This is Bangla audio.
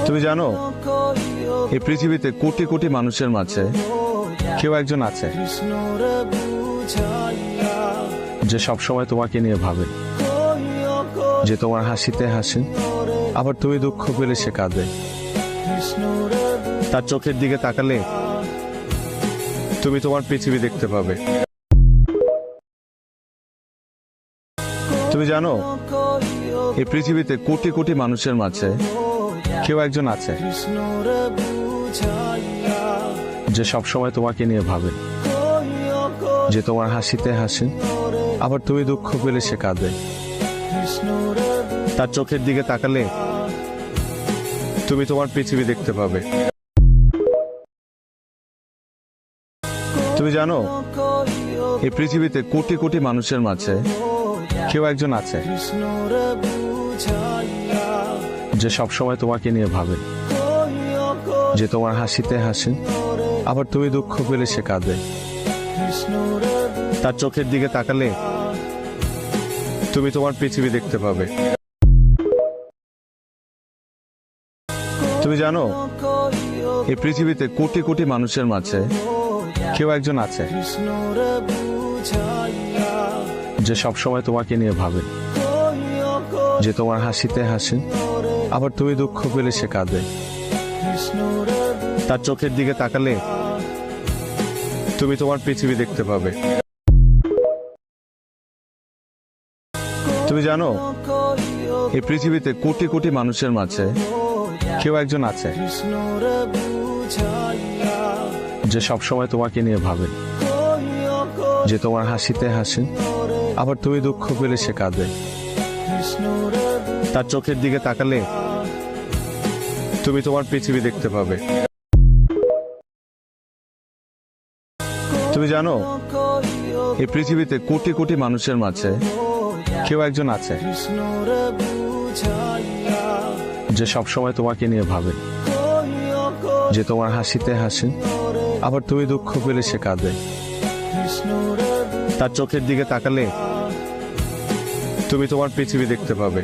তুমি জানো এই পৃথিবীতে কোটি কোটি মানুষের মাঝে কেউ একজন আছে যে সবসময় তোমাকে নিয়ে ভাবে, যে তোমার হাসিতে হাসে, আবার তুমি দুঃখ পেলে সে কাঁদে। তার চোখের দিকে তাকালে তুমি তোমার পৃথিবী দেখতে পাবে। তুমি জানো এই পৃথিবীতে কোটি কোটি মানুষের মাঝে কেউ একজন আছে যে সবসময় তোমাকে নিয়ে ভাবে, যে তোমার হাসিতে হাসে, আবার তুমি দুঃখ পেলে সে কাঁদে। তার চোখের দিকে তাকালে তুমি তোমার পৃথিবী দেখতে পাবে। তুমি জানো এই পৃথিবীতে কোটি কোটি মানুষের মাঝে কেউ একজন আছে যে সবসময় তোমাকে নিয়ে ভাবে, যে তোমার হাসিতে হাসে, আবার তুমি দুঃখ পেলে সে কাঁদে। তার চোখের দিকে তাকালে তুমি তোমার পৃথিবী দেখতে পাবে। তুমি জানো এই পৃথিবীতে কোটি কোটি মানুষের মাঝে কেউ একজন আছে যে সবসময় তোমাকে নিয়ে ভাবে, যে তোমার হাসিতে হাসে, আবার তুমি দুঃখ পেলে সে কাঁদে। তার চোখের দিকে তাকালে তুমি তোমার পৃথিবী দেখতে পাবে। তুমি জানো এই পৃথিবীতে কোটি কোটি মানুষের মাঝে কেউ একজন আছে যে সবসময় তোমাকে নিয়ে ভাবে, যে তোমার হাসিতে হাসে, আবার তুমি দুঃখ পেলে সে কাঁদে। তার চোখের দিকে তাকালে তুমি তোমার পৃথিবী দেখতে পাবে। তুমি জানো এই পৃথিবীতে কোটি কোটি মানুষের মাঝে কেউ একজন আছে যে সবসময় তোমাকে নিয়ে ভাবে, যে তোমার হাসিতে হাসে, আবার তুমি দুঃখ পেলে সে কাঁদে। তার চোখের দিকে তাকালে তুমি তোমার পৃথিবী দেখতে পাবে।